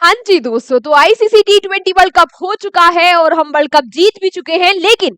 हाँ जी दोस्तों, तो आईसीसी T20 वर्ल्ड कप हो चुका है और हम वर्ल्ड कप जीत भी चुके हैं, लेकिन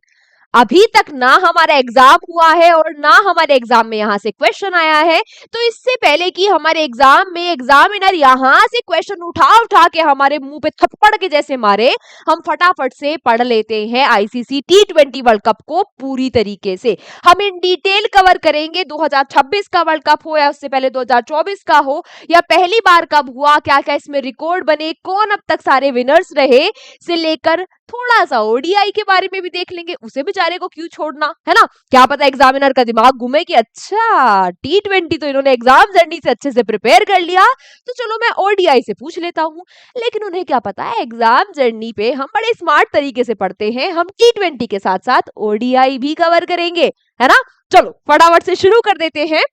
अभी तक ना हमारा एग्जाम हुआ है और ना हमारे एग्जाम में यहाँ से क्वेश्चन आया है। तो इससे पहले कि हमारे एग्जाम में एग्जामिनर यहाँ से क्वेश्चन उठा उठा के हमारे मुंह पे थप्पड़ के जैसे मारे, हम फटाफट से पढ़ लेते हैं आईसीसी T20 वर्ल्ड कप को पूरी तरीके से। हम इन डिटेल कवर करेंगे 2026 का वर्ल्ड कप हो या उससे पहले 2024 का हो, या पहली बार कब हुआ, क्या क्या इसमें रिकॉर्ड बने, कौन अब तक सारे विनर्स रहे, से लेकर थोड़ा सा ओडीआई के बारे में भी देख लेंगे। उसे बेचारे को क्यों छोड़ना, है ना। क्या पता एग्जामिनर का दिमाग घूमे कि अच्छा T20 तो इन्होंने एग्जाम जर्नी से अच्छे से प्रिपेयर कर लिया, तो चलो मैं ओडीआई से पूछ लेता हूँ। लेकिन उन्हें क्या पता है, एग्जाम जर्नी पे हम बड़े स्मार्ट तरीके से पढ़ते हैं, हम T20 के साथ साथ ओडीआई भी कवर करेंगे, है ना। चलो फटाफट से शुरू कर देते हैं।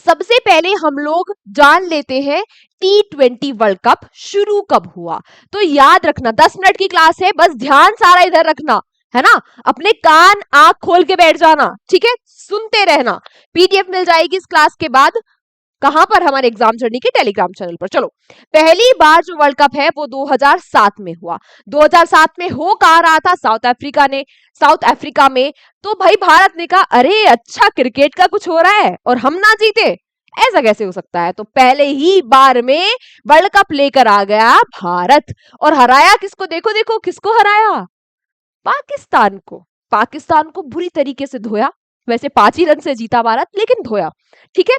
सबसे पहले हम लोग जान लेते हैं T20 वर्ल्ड कप शुरू कब हुआ। तो याद रखना 10 मिनट की क्लास है, बस ध्यान सारा इधर रखना, है ना। अपने कान आंख खोल के बैठ जाना, ठीक है, सुनते रहना। पीडीएफ मिल जाएगी इस क्लास के बाद, कहां पर, हमारे एग्जाम जर्नी के टेलीग्राम चैनल पर। चलो, पहली बार जो वर्ल्ड कप है वो 2007 में हुआ। 2007 में हो कहा रहा था, साउथ अफ्रीका में। तो भाई भारत ने कहा अरे अच्छा क्रिकेट का कुछ हो रहा है और हम ना जीते, ऐसा कैसे हो सकता है। तो पहले ही बार में वर्ल्ड कप लेकर आ गया भारत, और हराया किसको, देखो देखो किसको हराया, पाकिस्तान को। पाकिस्तान को बुरी तरीके से धोया। वैसे 5 ही रन से जीता भारत, लेकिन धोया, ठीक है।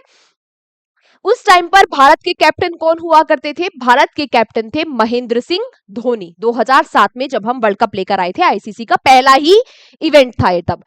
उस टाइम पर भारत के कैप्टन कौन हुआ करते थे, भारत के कैप्टन थे महेंद्र सिंह धोनी। 2007 में जब हम वर्ल्ड कप लेकर आए थे, आईसीसी का पहला ही इवेंट था ये। तब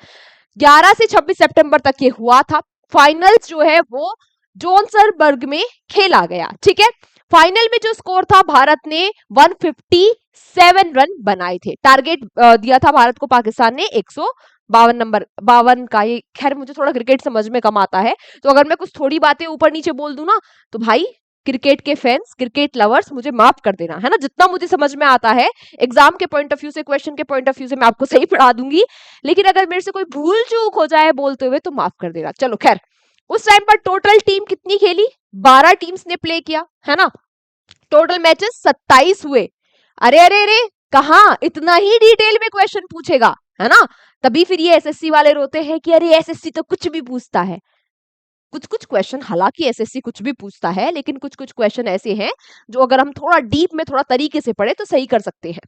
11 से 26 सितंबर तक ये हुआ था। फाइनल्स जो है वो जोहान्सबर्ग में खेला गया, ठीक है। फाइनल में जो स्कोर था, भारत ने 157 रन बनाए थे। टारगेट दिया था भारत को पाकिस्तान ने 152 का। ये खैर मुझे थोड़ा क्रिकेट समझ में कम आता है, तो अगर मैं कुछ थोड़ी बातें ऊपर नीचे बोल दूं ना, तो भाई क्रिकेट के फैंस, क्रिकेट लवर्स मुझे माफ कर देना, है ना। जितना मुझे समझ में आता है एग्जाम के पॉइंट ऑफ व्यू से, क्वेश्चन के पॉइंट ऑफ व्यू से, मैं आपको सही पढ़ा दूंगी। लेकिन अगर मेरे से कोई भूल चूक हो जाए बोलते हुए तो माफ कर देना। चलो खैर, उस टाइम पर टोटल टीम कितनी खेली, 12 टीम्स ने प्ले किया, है ना। टोटल मैचेस 27 हुए। अरे अरे अरे, कहां इतना ही डिटेल में क्वेश्चन पूछेगा, है ना। तभी फिर ये एसएससी वाले रोते हैं कि अरे एसएससी तो कुछ भी पूछता है। कुछ कुछ क्वेश्चन, हालांकि एसएससी कुछ भी पूछता है, लेकिन कुछ कुछ क्वेश्चन ऐसे हैं जो अगर हम थोड़ा डीप में, थोड़ा तरीके से पढ़े तो सही कर सकते हैं।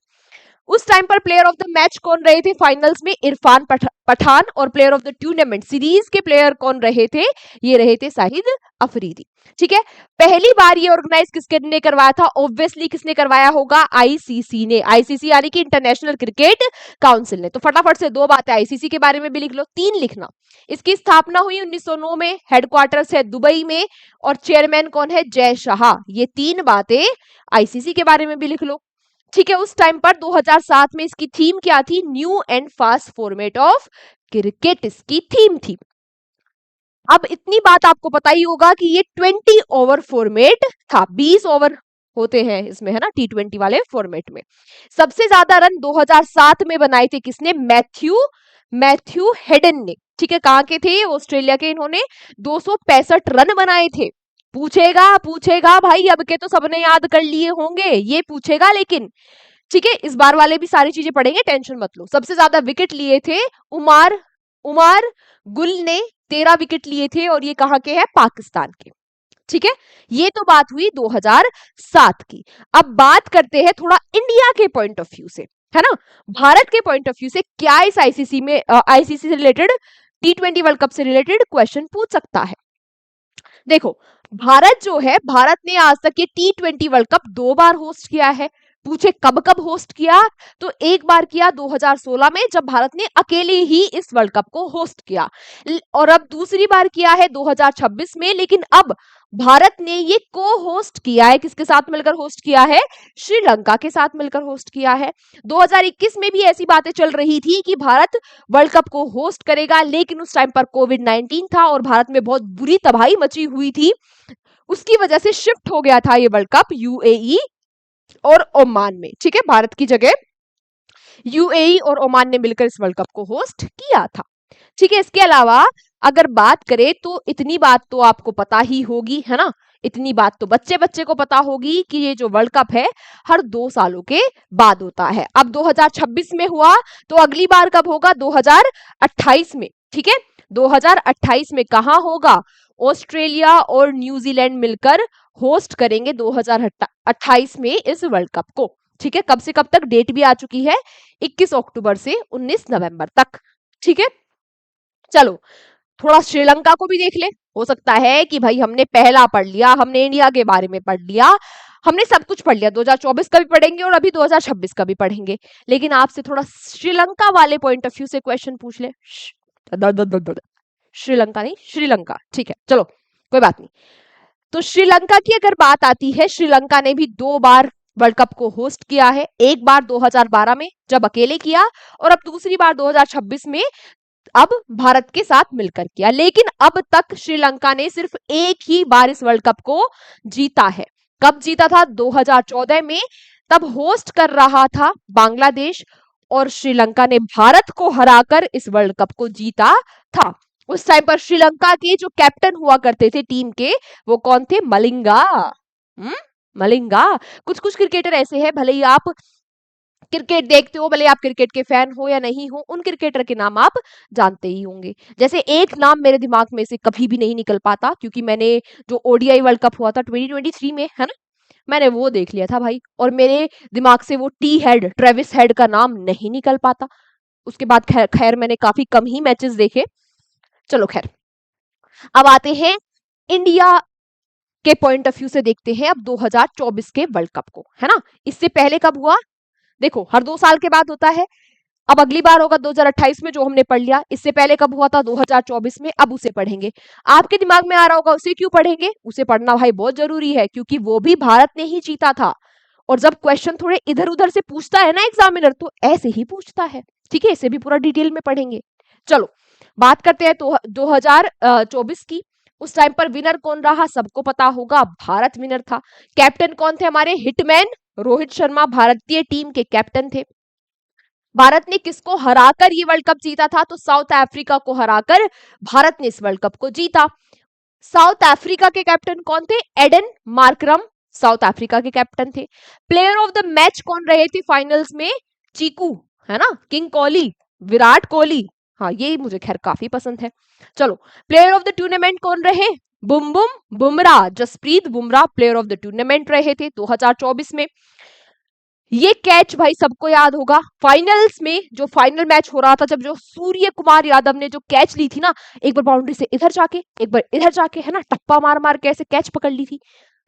उस टाइम पर प्लेयर ऑफ द मैच कौन रहे थे फाइनल्स में, इरफान पठान। और player of the tournament series के प्लेयर कौन रहे थे, ये रहे थे शाहिद अफरीदी, ठीक है। पहली बार ये ऑर्गेनाइज किसने करवाया था, ऑब्वियसली किसने करवाया होगा, आईसीसी ने। आईसीसी यानी कि इंटरनेशनल क्रिकेट काउंसिल ने। तो फटाफट से 2 बातें आईसीसी के बारे में भी लिख लो, 3 लिखना। इसकी स्थापना हुई 1909 में, हेडक्वार्टर्स है दुबई में, और चेयरमैन कौन है, जय शाह। ये 3 बातें आईसीसी के बारे में भी लिख लो, ठीक है। उस टाइम पर 2007 में इसकी थीम क्या थी, new and fast format of cricket इसकी थीम थी। अब इतनी बात आपको पता ही होगा कि ये 20 ओवर फॉर्मेट था, 20 ओवर होते हैं इसमें, है ना, T20 वाले फॉर्मेट में। सबसे ज्यादा रन 2007 में बनाए थे किसने, मैथ्यू हेडन ने, ठीक है। कहां के थे, ऑस्ट्रेलिया के। इन्होंने 265 रन बनाए थे। पूछेगा भाई, अब के तो सबने याद कर लिए होंगे, ये पूछेगा लेकिन, ठीक है। इस बार वाले भी सारी चीजें पढ़ेंगे, टेंशन मत लो। सबसे ज्यादा विकेट लिए थे उमार गुल ने, 13 विकेट लिए थे, और ये कहां के हैं, पाकिस्तान के, ठीक है। ये तो बात हुई 2007 की। अब बात करते हैं थोड़ा इंडिया के पॉइंट ऑफ व्यू से, है ना। भारत के पॉइंट ऑफ व्यू से क्या इस आईसीसी से रिलेटेड, T20 वर्ल्ड कप से रिलेटेड क्वेश्चन पूछ सकता है। देखो, भारत जो है, भारत ने आज तक ये T20 वर्ल्ड कप 2 बार होस्ट किया है। पूछे कब कब होस्ट किया, तो एक बार किया 2016 में, जब भारत ने अकेले ही इस वर्ल्ड कप को होस्ट किया, और अब दूसरी बार किया है 2026 में। लेकिन अब भारत ने ये को होस्ट किया है, किसके साथ मिलकर होस्ट किया है, श्रीलंका के साथ मिलकर होस्ट किया है। 2021 में भी ऐसी बातें चल रही थी कि भारत वर्ल्ड कप को होस्ट करेगा, लेकिन उस टाइम पर कोविड-19 था और भारत में बहुत बुरी तबाही मची हुई थी। उसकी वजह से शिफ्ट हो गया था ये वर्ल्ड कप यूएई और ओमान में, ठीक है। भारत की जगह यूएई और ओमान ने मिलकर इस वर्ल्ड कप को होस्ट किया था। ठीक है, इसके अलावा अगर बात करें तो इतनी बात तो आपको पता ही होगी, है ना, इतनी बात तो बच्चे बच्चे को पता होगी कि ये जो वर्ल्ड कप है हर 2 सालों के बाद होता है। अब 2026 में हुआ तो अगली बार कब होगा? 2028 में। ठीक है, 2028 में कहां होगा? ऑस्ट्रेलिया और न्यूजीलैंड मिलकर होस्ट करेंगे 2028 में इस वर्ल्ड कप को। ठीक है, कब से कब तक? डेट भी आ चुकी है, 21 अक्टूबर से 19 नवंबर तक। ठीक है, चलो थोड़ा श्रीलंका को भी देख ले। हो सकता है कि भाई हमने पहला पढ़ लिया, हमने इंडिया के बारे में पढ़ लिया, हमने सब कुछ पढ़ लिया, 2024 का भी पढ़ेंगे और अभी 2026 का भी पढ़ेंगे, लेकिन आपसे थोड़ा श्रीलंका वाले पॉइंट ऑफ व्यू से क्वेश्चन पूछ ले। श्रीलंका नहीं, श्रीलंका। ठीक है, चलो कोई बात नहीं। तो श्रीलंका की अगर बात आती है, श्रीलंका ने भी 2 बार वर्ल्ड कप को होस्ट किया है। एक बार 2012 में जब अकेले किया, और अब दूसरी बार 2026 में अब भारत के साथ मिलकर किया। लेकिन अब तक श्रीलंका ने सिर्फ एक ही बार इस वर्ल्ड कप को जीता है। कब जीता था? 2014 में, तब होस्ट कर रहा था बांग्लादेश, और श्रीलंका ने भारत को हराकर इस वर्ल्ड कप को जीता था। उस टाइम पर श्रीलंका के जो कैप्टन हुआ करते थे टीम के, वो कौन थे? मलिंगा। मलिंगा। कुछ कुछ क्रिकेटर ऐसे हैं, भले ही आप क्रिकेट देखते हो, भले आप क्रिकेट के फैन हो या नहीं हो, उन क्रिकेटर के नाम आप जानते ही होंगे। जैसे एक नाम मेरे दिमाग में से कभी भी नहीं निकल पाता, क्योंकि मैंने जो ओडीआई वर्ल्ड कप हुआ था 2023 में, है ना, मैंने वो देख लिया था भाई, और मेरे दिमाग से वो टी हेड, ट्रेविस हेड का नाम नहीं निकल पाता। उसके बाद खैर मैंने काफी कम ही मैचेस देखे। चलो खैर, अब आते हैं इंडिया के पॉइंट ऑफ व्यू से, देखते हैं अब 2024 के वर्ल्ड कप को, है ना। इससे पहले कब हुआ? देखो, हर 2 साल के बाद होता है। अब अगली बार होगा 2028 में, जो हमने पढ़ लिया। इससे पहले कब हुआ था? 2024 में। अब उसे पढ़ेंगे। आपके दिमाग में आ रहा होगा उसे क्यों पढ़ेंगे? उसे पढ़ना भाई बहुत जरूरी है, क्योंकि वो भी भारत ने ही जीता था। और जब क्वेश्चन थोड़े इधर उधर से पूछता है ना एग्जामिनर, तो ऐसे ही पूछता है। ठीक है, इसे भी पूरा डिटेल में पढ़ेंगे। चलो बात करते हैं तो 2024 की। उस टाइम पर विनर कौन रहा? सबको पता होगा, भारत विनर था। कैप्टन कौन थे हमारे? हिटमैन रोहित शर्मा भारतीय टीम के कैप्टन थे। भारत ने किसको हराकर ये वर्ल्ड कप जीता था? तो साउथ अफ्रीका को हराकर भारत ने इस वर्ल्ड कप को जीता। साउथ अफ्रीका के कैप्टन कौन थे? एडन मार्करम साउथ अफ्रीका के कैप्टन थे। प्लेयर ऑफ द मैच कौन रहे थे फाइनल्स में? चीकू, है ना, किंग कोहली, विराट कोहली। हाँ, ये मुझे खैर काफी पसंद है। चलो, प्लेयर ऑफ द टूर्नामेंट कौन रहे? Bumrah, Jasprit Bumrah player of the tournament रहे थे 2024 में। ये कैच भाई सबको याद होगा, फाइनल्स में जो फाइनल मैच हो रहा था, जब जो सूर्य कुमार यादव ने जो कैच ली थी ना, एक बार बाउंड्री से इधर जाके, एक बार इधर जाके, है ना, टप्पा मार मार के ऐसे कैच पकड़ ली थी,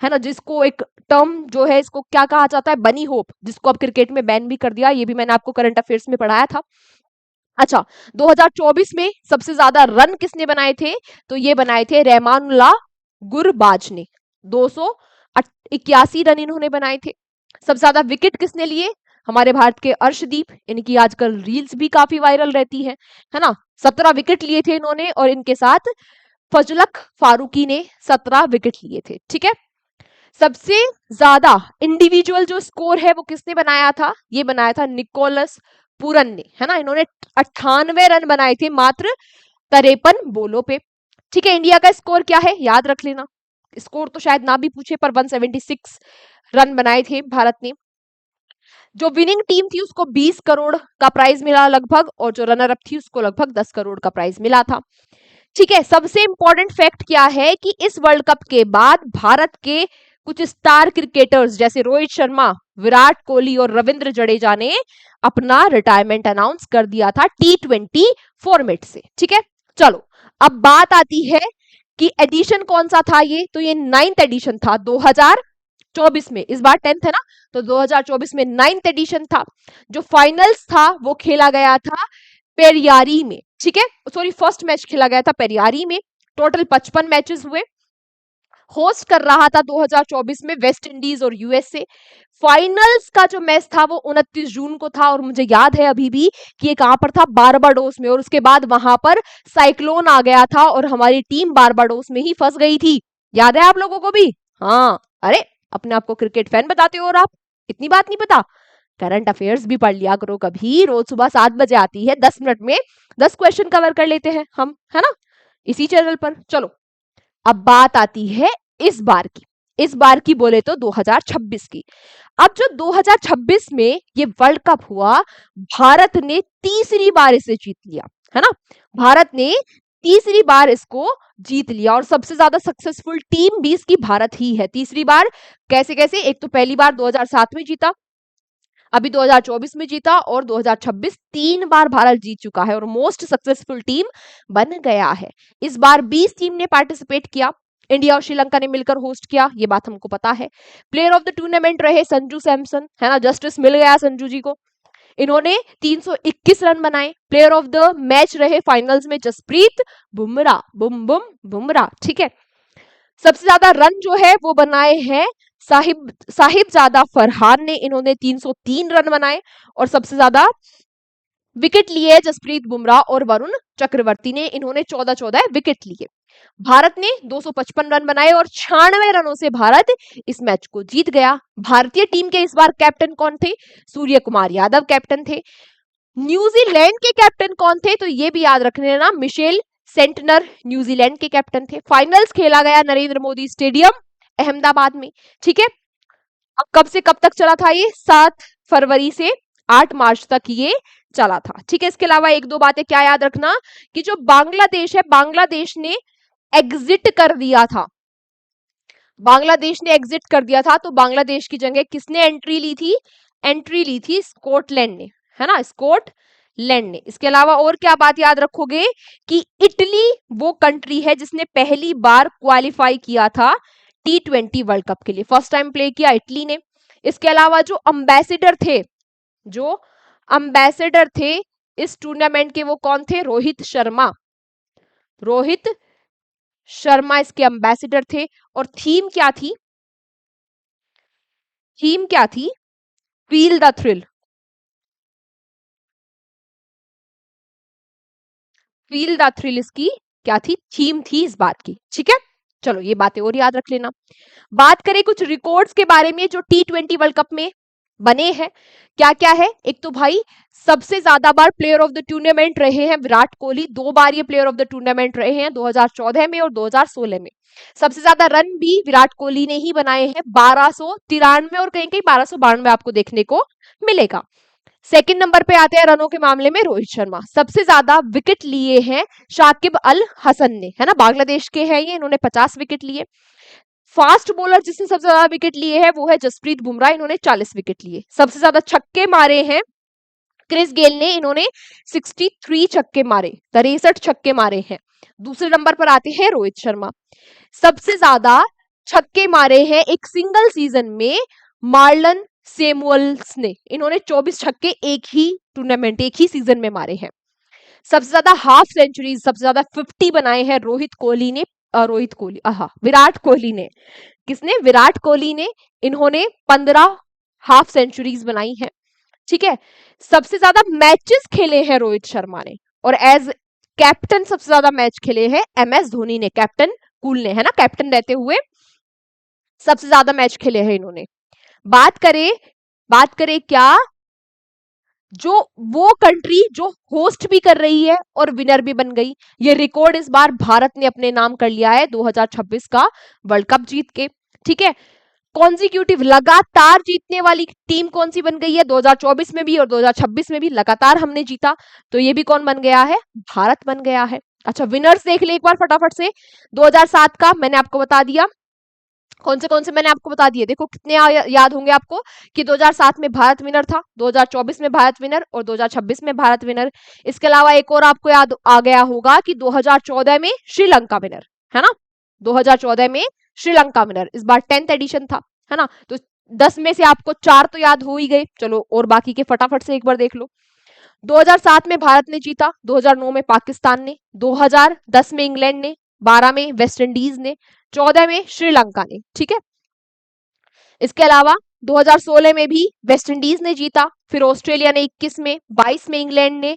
है ना, जिसको एक टर्म जो है इसको क्या कहा जाता है? बनी होप, जिसको अब क्रिकेट में बैन भी कर दिया। ये भी मैंने आपको करंट अफेयर्स में पढ़ाया था। अच्छा, 2024 में सबसे ज्यादा रन किसने बनाए थे? तो ये बनाए थे रहमानुल्लाह गुरबाज ने, 281 रन इन्होंने बनाए थे। सबसे ज्यादा विकेट किसने लिए? हमारे भारत के अर्शदीप, इनकी आजकल रील्स भी काफी वायरल रहती है ना। 17 विकेट लिए थे इन्होंने, और इनके साथ फजलक फारूकी ने 17 विकेट लिए थे। ठीक है, सबसे ज्यादा इंडिविजुअल जो स्कोर है वो किसने बनाया था? ये बनाया था निकोलस पूरन ने, है ना। इन्होंने 98 रन बनाए थे मात्र 53 बोलों पे। ठीक है, इंडिया का स्कोर क्या है याद रख लेना। स्कोर तो शायद ना भी पूछे, पर 176 रन बनाए थे भारत ने। जो विनिंग टीम थी उसको 20 करोड़ का प्राइज मिला लगभग, और जो रनर अप थी उसको लगभग 10 करोड़ का प्राइज मिला था। ठीक है, सबसे इंपॉर्टेंट फैक्ट क्या है कि इस वर्ल्ड कप के बाद भारत के कुछ स्टार क्रिकेटर्स जैसे रोहित शर्मा, विराट कोहली और रविंद्र जडेजा ने अपना रिटायरमेंट अनाउंस कर दिया था T20 फॉर्मेट से। ठीक है, चलो अब बात आती है कि एडिशन कौन सा था ये? तो ये 9th एडिशन था 2024 में। इस बार 10th है ना, तो 2024 में 9th एडिशन था। जो फाइनल्स था वो खेला गया था पेरियारी में। ठीक है, सॉरी, फर्स्ट मैच खेला गया था पेरियारी में। टोटल 55 मैचेस हुए। होस्ट कर रहा था 2024 में वेस्ट इंडीज और यूएसए। फाइनल्स का जो मैच था वो 29 जून को था, और मुझे याद है अभी भी कि ये कहां पर था? बारबाडोस में। और उसके बाद वहां पर साइक्लोन आ गया था और हमारी टीम बारबाडोस में ही फंस गई थी। याद है आप लोगों को भी? हाँ, अरे अपने आप को क्रिकेट फैन बताते हो और आप इतनी बात नहीं पता। करंट अफेयर्स भी पढ़ लिया करो कभी, रोज सुबह 7 बजे आती है, 10 मिनट में 10 क्वेश्चन कवर कर लेते हैं हम, है ना, इसी चैनल पर। चलो अब बात आती है इस बार की, इस बार की बोले तो 2026 की। अब जो 2026 में ये वर्ल्ड कप हुआ, भारत ने तीसरी बार इसे जीत लिया, है ना, भारत ने तीसरी बार इसको जीत लिया और सबसे ज्यादा सक्सेसफुल टीम भी इसकी भारत ही है। तीसरी बार कैसे कैसे, एक तो पहली बार 2007 में जीता, अभी 2024 में जीता और 2026 तीन बार भारत जीत चुका है और मोस्ट सक्सेसफुल टीम बन गया है। इस बार 20 टीम ने पार्टिसिपेट किया, इंडिया और श्रीलंका ने मिलकर होस्ट किया, ये बात हमको पता है। प्लेयर ऑफ द टूर्नामेंट रहे संजू सैमसन, है ना, जस्टिस मिल गया संजू जी को, इन्होंने 321 रन बनाए। प्लेयर ऑफ द मैच रहे फाइनल्स में जसप्रीत बुमराह, बुम बुम बुमराह, ठीक है। सबसे ज्यादा रन जो है वो बनाए हैं साहिबजादा फरहान ने, इन्होंने 303 रन बनाए और सबसे ज्यादा विकेट लिए जसप्रीत बुमराह और वरुण चक्रवर्ती ने, इन्होंने 14-14 विकेट लिए। भारत ने 255 रन बनाए और 96 रनों से भारत इस मैच को जीत गया। भारतीय टीम के इस बार कैप्टन कौन थे? सूर्य कुमार यादव कैप्टन थे। न्यूजीलैंड के कैप्टन कौन थे? तो ये भी याद रखने लेना, मिशेल सेंटनर न्यूजीलैंड के कैप्टन थे। फाइनल्स खेला गया नरेंद्र मोदी स्टेडियम अहमदाबाद में, ठीक है। अब कब से कब तक चला था ये? 7 फरवरी से 8 मार्च तक ये चला था, ठीक है। इसके अलावा एक दो बातें क्या याद रखना कि जो बांग्लादेश है, बांग्लादेश ने एग्जिट कर दिया था, बांग्लादेश ने एग्जिट कर दिया था, तो बांग्लादेश की जगह किसने एंट्री ली थी? एंट्री ली थी स्कॉटलैंड ने, है ना, स्कॉटलैंड ने। इसके अलावा और क्या बात याद रखोगे कि इटली वो कंट्री है जिसने पहली बार क्वालिफाई किया था T20 वर्ल्ड कप के लिए, फर्स्ट टाइम प्ले किया इटली ने। इसके अलावा जो अंबेसिडर थे, जो अंबेसिडर थे इस टूर्नामेंट के, वो कौन थे? रोहित शर्मा, रोहित शर्मा इसके अंबेसिडर थे। और थीम क्या थी? थीम क्या थी? Feel the thrill, feel the thrill इसकी क्या थी? थीम थी इस बात की, ठीक है। चलो ये बातें और याद रख लेना। बात करें कुछ रिकॉर्ड्स के बारे में जो T20 वर्ल्ड कप में बने हैं, क्या क्या है? एक तो भाई सबसे ज्यादा बार प्लेयर ऑफ द टूर्नामेंट रहे हैं विराट कोहली, 2 बार ये प्लेयर ऑफ द टूर्नामेंट रहे हैं, 2014 में और 2016 में। सबसे ज्यादा रन भी विराट कोहली ने ही बनाए हैं, 1293 और कहीं कहीं 1292 आपको देखने को मिलेगा। सेकंड नंबर पे आते हैं रनों के मामले में रोहित शर्मा, सबसे ज्यादा विकेट लिए हैं शाकिब अल हसन ने, है ना, बांग्लादेश के हैं ये, इन्होंने 50 विकेट लिए। फास्ट बॉलर जिसने सबसे ज्यादा विकेट लिए हैं वो है जसप्रीत बुमराह, इन्होंने 40 विकेट लिए। सबसे ज्यादा छक्के मारे हैं क्रिस गेल ने, इन्होंने 63 छक्के मारे, 63 छक्के मारे हैं। दूसरे नंबर पर आते हैं रोहित शर्मा, सबसे ज्यादा छक्के मारे हैं एक सिंगल सीजन में मार्लन सेमुअल्स ने, इन्होंने 24 छक्के एक ही टूर्नामेंट, एक ही सीजन में मारे हैं। सबसे ज्यादा हाफ सेंचुरीज, सबसे ज्यादा 50 बनाए हैं रोहित कोहली ने, विराट कोहली ने। किसने? विराट कोहली ने, इन्होंने 15 हाफ सेंचुरीज बनाई है, ठीक है। सबसे ज्यादा मैचेस खेले हैं रोहित शर्मा ने और एज कैप्टन सबसे ज्यादा मैच खेले हैं MS धोनी ने, कैप्टन कूल ने, है ना, कैप्टन रहते हुए सबसे ज्यादा मैच खेले हैं इन्होंने। बात करें क्या, जो वो कंट्री जो होस्ट भी कर रही है और विनर भी बन गई, ये रिकॉर्ड इस बार भारत ने अपने नाम कर लिया है 2026 का वर्ल्ड कप जीत के, ठीक है। कॉन्जिक्यूटिव लगातार जीतने वाली टीम कौन सी बन गई है? 2024 में भी और 2026 में भी लगातार हमने जीता, तो ये भी कौन बन गया है? भारत बन गया है। अच्छा विनर्स देख ले एक बार फटाफट से। 2007 का मैंने आपको बता दिया, कौन से मैंने आपको बता दिए, देखो कितने याद होंगे आपको कि 2007 में भारत विनर था, 2024 में भारत विनर और 2026 में भारत विनर। इसके अलावा एक और आपको याद आ गया होगा कि 2014 में श्रीलंका विनर, है ना, 2014 में श्रीलंका विनर, इस बार 10th एडिशन था, है ना। तो 10 में से आपको 4 तो याद हो ही गए, चलो और बाकी के फटाफट से एक बार देख लो। 2007 में भारत ने जीता, 2009 में पाकिस्तान ने, 2010 में इंग्लैंड ने, 12 में वेस्ट इंडीज ने, 14 में श्रीलंका ने, ठीक है। इसके अलावा 2016 में भी वेस्ट इंडीज ने जीता, फिर ऑस्ट्रेलिया ने 21 में, 22 में इंग्लैंड ने,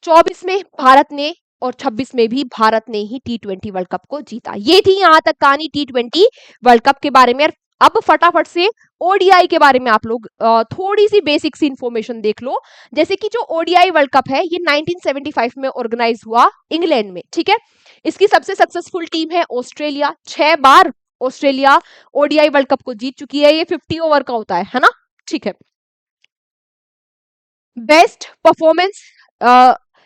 24 में भारत ने और 26 में भी भारत ने ही T20 वर्ल्ड कप को जीता। ये थी यहां तक कहानी T20 वर्ल्ड कप के बारे में। अब फटाफट से ओडीआई के बारे में आप लोग थोड़ी सी बेसिक सी इंफॉर्मेशन देख लो। जैसे कि जो ओडीआई वर्ल्ड कप है ये 1975 में ऑर्गेनाइज हुआ इंग्लैंड में, ठीक है। इसकी सबसे सक्सेसफुल टीम है ऑस्ट्रेलिया, 6 बार ऑस्ट्रेलिया ओडीआई वर्ल्ड कप को जीत चुकी है। ये 50 ओवर का होता है ना, ठीक है। बेस्ट परफॉर्मेंस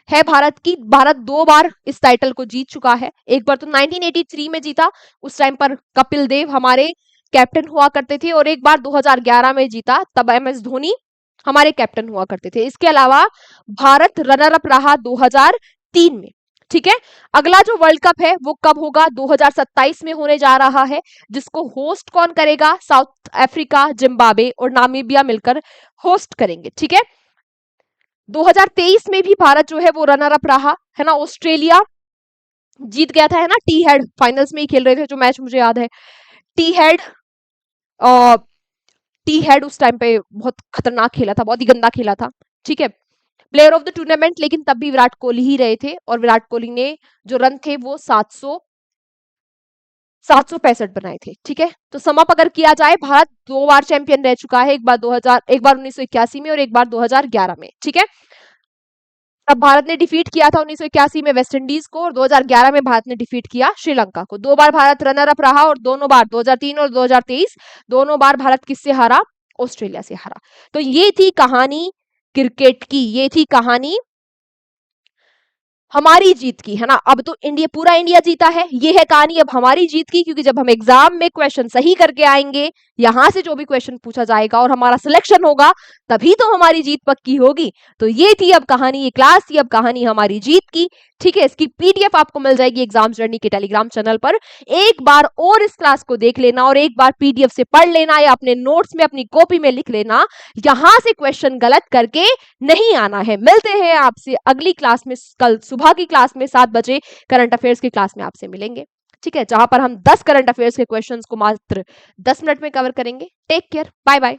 है भारत की, भारत 2 बार इस टाइटल को जीत चुका है। एक बार तो 1983 में जीता, उस टाइम पर कपिल देव हमारे कैप्टन हुआ करते थे, और एक बार 2011 में जीता, तब एमएस धोनी हमारे कैप्टन हुआ करते थे। इसके अलावा भारत रनर अप रहा 2003 में, ठीक है। अगला जो वर्ल्ड कप है वो कब होगा, 2027 में होने जा रहा है, जिसको होस्ट कौन करेगा, साउथ अफ्रीका, जिम्बाब्वे और नामीबिया मिलकर होस्ट करेंगे, ठीक है। 2023 में भी भारत जो है वो रनर अप रहा है ना, ऑस्ट्रेलिया जीत गया था, है ना। टी हेड फाइनल्स में ही खेल रहे थे, जो मैच मुझे याद है। टी हेड टी हेड उस टाइम पे बहुत खतरनाक खेला था, बहुत ही गंदा खेला था, ठीक है। प्लेयर ऑफ द टूर्नामेंट लेकिन तब भी विराट कोहली ही रहे थे, और विराट कोहली ने जो रन थे वो 765 बनाए थे, ठीक है। तो समअप अगर किया जाए, भारत 2 बार चैंपियन रह चुका है, एक बार 1981 में और एक बार 2011 में, ठीक है। तब भारत ने डिफीट किया था 1981 में वेस्ट इंडीज को, और 2011 में भारत ने डिफीट किया श्रीलंका को। 2 बार भारत रनर अप रहा, और दोनों बार 2003 और 2023 दोनों बार भारत किससे हारा, ऑस्ट्रेलिया से हारा। तो ये थी कहानी क्रिकेट की, ये थी कहानी हमारी जीत की, है ना। अब तो पूरा इंडिया जीता है, ये है कहानी अब हमारी जीत की, क्योंकि जब हम एग्जाम में क्वेश्चन सही करके आएंगे, यहां से जो भी क्वेश्चन पूछा जाएगा और हमारा सिलेक्शन होगा, तभी तो हमारी जीत पक्की होगी। तो ये थी अब कहानी, ये क्लास थी अब कहानी हमारी जीत की, ठीक है। इसकी पीडीएफ आपको मिल जाएगी एग्जाम जर्नी के टेलीग्राम चैनल पर। एक बार और इस क्लास को देख लेना, और एक बार पीडीएफ से पढ़ लेना, या अपने नोट्स में अपनी कॉपी में लिख लेना, यहां से क्वेश्चन गलत करके नहीं आना है। मिलते हैं आपसे अगली क्लास में, कल सुबह की क्लास में 7 बजे करंट अफेयर्स की क्लास में आपसे मिलेंगे, ठीक है, जहां पर हम 10 करंट अफेयर्स के क्वेश्चंस को मात्र 10 मिनट में कवर करेंगे। Take care, bye bye.